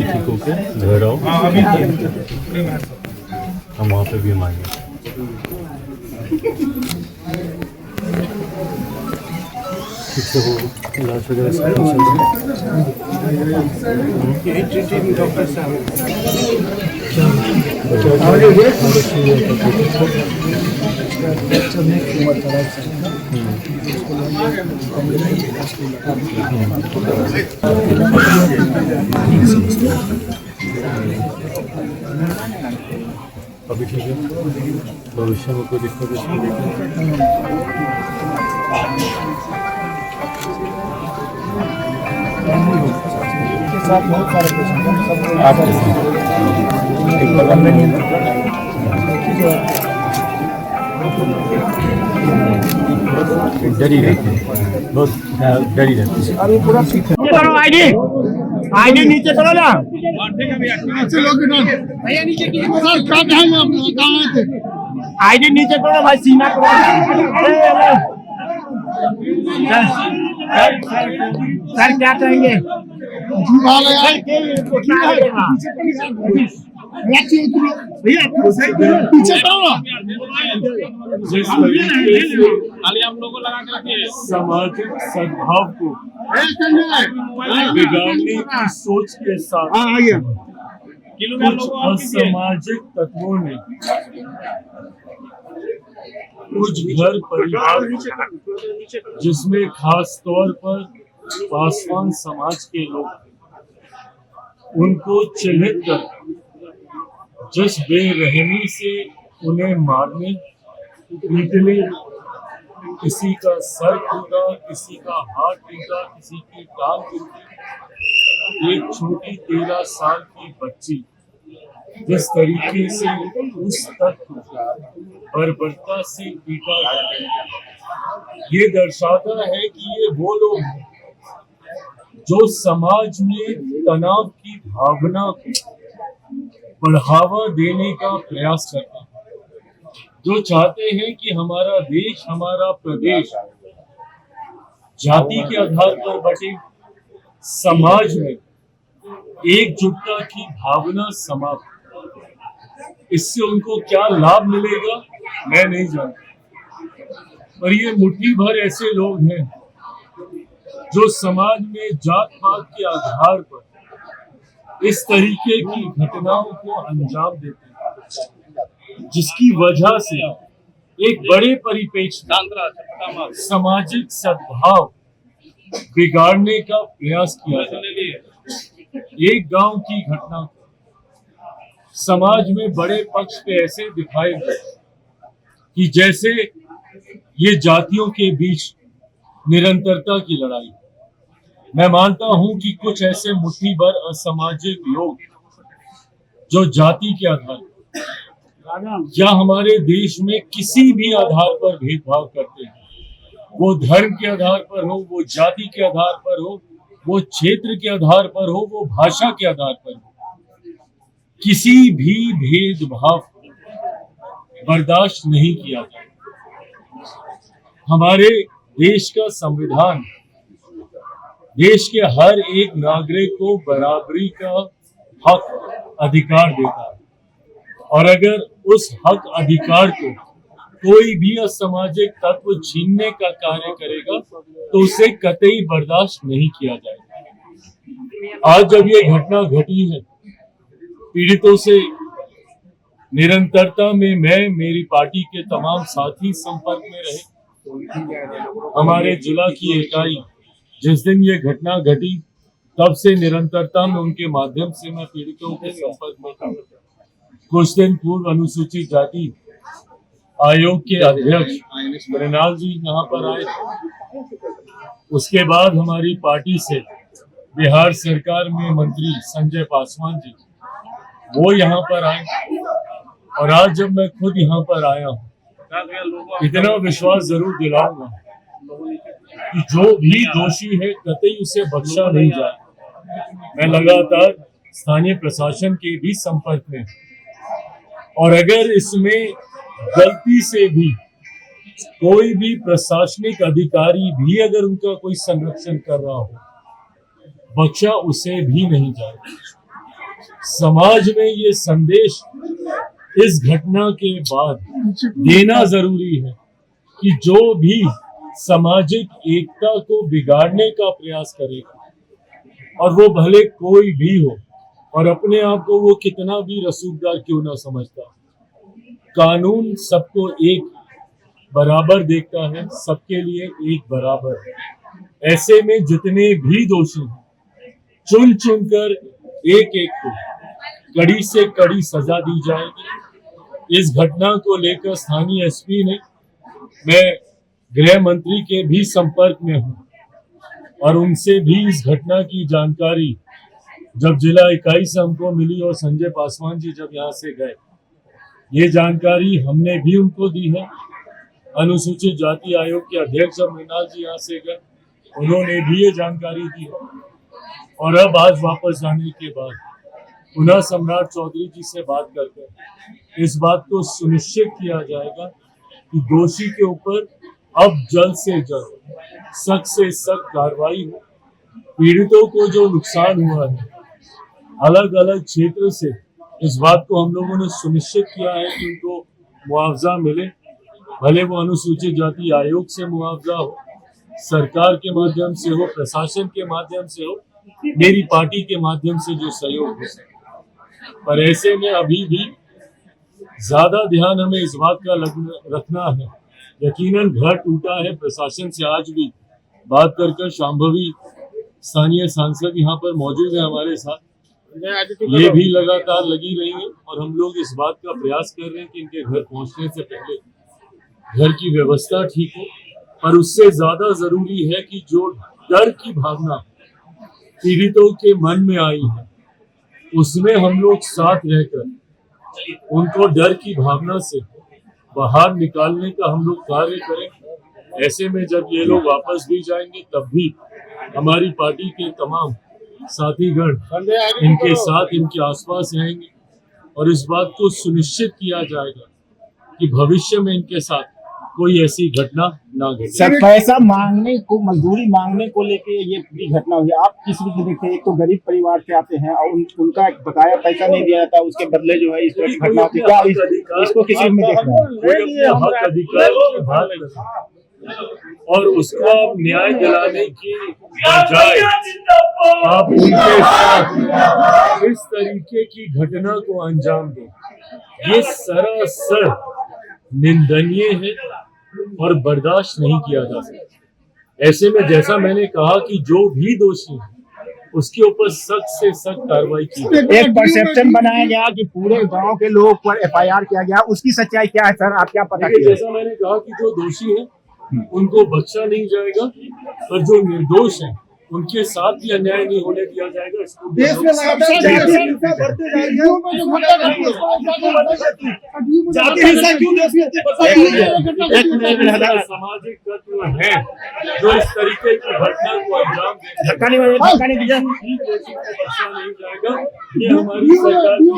ठीक होके घर आओ, हम वहाँ पे भी हम आएंगे। ठीक से वो इलाज वगैरह सब डॉक्टर साहब अभी ठीक है, भविष्य में कोई दिक्कत इसको साथ बहुत सारे पेशेंट हैं, सब आप एक बगल में नहीं डरी रहती है, बहुत डरी रहती है। अभी पूरा ठीक है। आईडी नीचे करो ना। भैया नीचे की सर कहाँ हैं आप, कहाँ थे? आईडी नीचे करो भाई, सीना करो। सर क्या कहेंगे? भैया पीछे करो ना। सामाजिक सद्भाव को बिगाड़ने की सोच के साथ कुछ असामाजिक तत्वों ने कुछ घर परिवार जिसमें खास तौर पर पासवान समाज के लोग उनको चिन्हित कर जिस बेरहमी से उन्हें मारने पीटने, किसी का सर टूटा, किसी का हाथ टूटा, किसी की टांग टूटी, एक छोटी 13 साल की बच्ची जिस तरीके से उस तक बर्बरता से पीटा गया, ये दर्शाता है कि ये वो लोग हैं जो समाज में तनाव की भावना को बढ़ावा देने का प्रयास करते हैं, जो चाहते हैं कि हमारा देश, हमारा प्रदेश जाति के आधार पर बटे, समाज में एकजुटता की भावना समाप्त। इससे उनको क्या लाभ मिलेगा मैं नहीं जानता, पर ये मुट्ठी भर ऐसे लोग हैं जो समाज में जात पात के आधार पर इस तरीके की घटनाओं को अंजाम देते हैं, जिसकी वजह से एक बड़े परिप्रेक्ष्य में सामाजिक सद्भाव बिगाड़ने का प्रयास किया जाता है। एक गांव की घटना समाज में बड़े पक्ष पे ऐसे दिखाई गए कि जैसे ये जातियों के बीच निरंतरता की लड़ाई। मैं मानता हूं कि कुछ ऐसे मुट्ठी भर असामाजिक लोग जो जाति के आधार या हमारे देश में किसी भी आधार पर भेदभाव करते हैं, वो धर्म के आधार पर हो, वो जाति के आधार पर हो, वो क्षेत्र के आधार पर हो, वो भाषा के आधार पर हो, किसी भी भेदभाव बर्दाश्त नहीं किया जाए। हमारे देश का संविधान देश के हर एक नागरिक को बराबरी का हक अधिकार देता है, और अगर उस हक अधिकार को कोई भी असामाजिक तत्व छीनने का कार्य करेगा तो उसे कतई बर्दाश्त नहीं किया जाएगा। आज जब ये घटना घटी है, पीड़ितों से निरंतरता में मैं, मेरी पार्टी के तमाम साथी संपर्क में रहे। हमारे जिला की इकाई जिस दिन ये घटना घटी तब से निरंतरता में उनके माध्यम से मैं पीड़ितों के संपर्क में था। कुछ दिन पूर्व अनुसूचित जाति आयोग के अध्यक्ष मृणाल जी यहाँ पर आए थे। उसके बाद हमारी पार्टी से बिहार सरकार में मंत्री संजय पासवान जी वो यहाँ पर आए, और आज जब मैं खुद यहाँ पर आया हूँ इतना विश्वास जरूर दिलाऊंगा कि जो भी दोषी है कतई उसे बख्शा नहीं जाए। मैं लगातार स्थानीय प्रशासन के भी संपर्क में, और अगर इसमें गलती से भी कोई भी प्रशासनिक अधिकारी भी अगर उनका कोई संरक्षण कर रहा हो, बख्शा उसे भी नहीं जाए। समाज में ये संदेश इस घटना के बाद देना जरूरी है कि जो भी सामाजिक एकता को बिगाड़ने का प्रयास करेगा और वो भले कोई भी हो और अपने आप को वो कितना भी रसूखदार क्यों ना समझता, कानून सबको एक बराबर देखता है, सबके लिए एक बराबर है। ऐसे में जितने भी दोषी हैं चुन चुनकर एक एक को कड़ी से कड़ी सजा दी जाएगी। इस घटना को लेकर स्थानीय एसपी ने, मैं गृह मंत्री के भी संपर्क में हूं और उनसे भी इस घटना की जानकारी जब जिला इकाई से हमको मिली और संजय पासवान जी जब यहाँ से गए, ये जानकारी हमने भी उनको दी है। अनुसूचित जाति आयोग के अध्यक्ष जब मृणाल जी यहाँ से गए, उन्होंने भी ये जानकारी दी है। और अब आज वापस जाने के बाद पुनः सम्राट चौधरी जी से बात करके इस बात को सुनिश्चित किया जाएगा कि दोषी के ऊपर अब जल्द से जल्द सख्त से सख्त कार्रवाई हो। पीड़ितों को जो नुकसान हुआ है अलग अलग क्षेत्र से, इस बात को हम लोगों ने सुनिश्चित किया है कि उनको मुआवजा मिले, भले वो अनुसूचित जाति आयोग से मुआवजा हो, सरकार के माध्यम से हो, प्रशासन के माध्यम से हो, मेरी पार्टी के माध्यम से जो सहयोग हो सके। पर ऐसे में अभी भी ज्यादा ध्यान हमें इस बात का रखना है, यकीनन घर टूटा है। प्रशासन से आज भी बात कर शांभवी स्थानीय सांसद यहाँ पर मौजूद है हमारे साथ, ये भी लगातार लगी रही है और हम लोग इस बात का प्रयास कर रहे हैं कि इनके घर पहुंचने से पहले घर की व्यवस्था ठीक हो। पर उससे ज्यादा जरूरी है कि जो डर की भावना पीड़ितों के मन में आई है उसमें हम लोग साथ रहकर उनको डर की भावना से बाहर निकालने का हम लोग कार्य करें। ऐसे में जब ये लोग वापस भी जाएंगे तब भी हमारी पार्टी के तमाम साथीगण इनके साथ, इनके आसपास रहेंगे और इस बात को सुनिश्चित किया जाएगा कि भविष्य में इनके साथ कोई ऐसी घटना ना घटे। सर, पैसा मांगने को, मजदूरी मांगने को लेके ये पूरी घटना हुई। आप किस रूप में देखते हैं? एक तो गरीब परिवार से आते हैं और उनका बकाया पैसा नहीं दिया जाता, उसके बदले जो है इस पर घटना होती है। क्या इसको किस रूप में देख रहे हैं? हक अधिकार की बात करते और उसको आप न्याय दिलाने की बजाय आप उनके साथ इस तरीके की घटना को अंजाम दें, ये सरासर निंदनीय है और बर्दाश्त नहीं किया जा सकता। ऐसे में जैसा मैंने कहा कि जो भी दोषी है उसके ऊपर सख्त से सख्त कार्रवाई की जाए। एक परसेप्शन बनाया गया कि पूरे गांव के लोग पर FIR किया गया, उसकी सच्चाई क्या है सर? आप क्या पता किया? जैसा मैंने कहा कि जो दोषी है उनको बख्शा नहीं जाएगा, पर जो निर्दोष है उनके साथ भी अन्याय नहीं होने दिया जाएगा। इसको देश में लगातार जाति हिंसा बढ़ती जा रही है, जो घटना घटी है, जाति हिंसा क्यों देश में सामाजिक तत्व है जो इस तरीके की घटना को अंजाम देते धक्का नहीं दिया, बख्शा नहीं जाएगा। ये हमारी सरकार की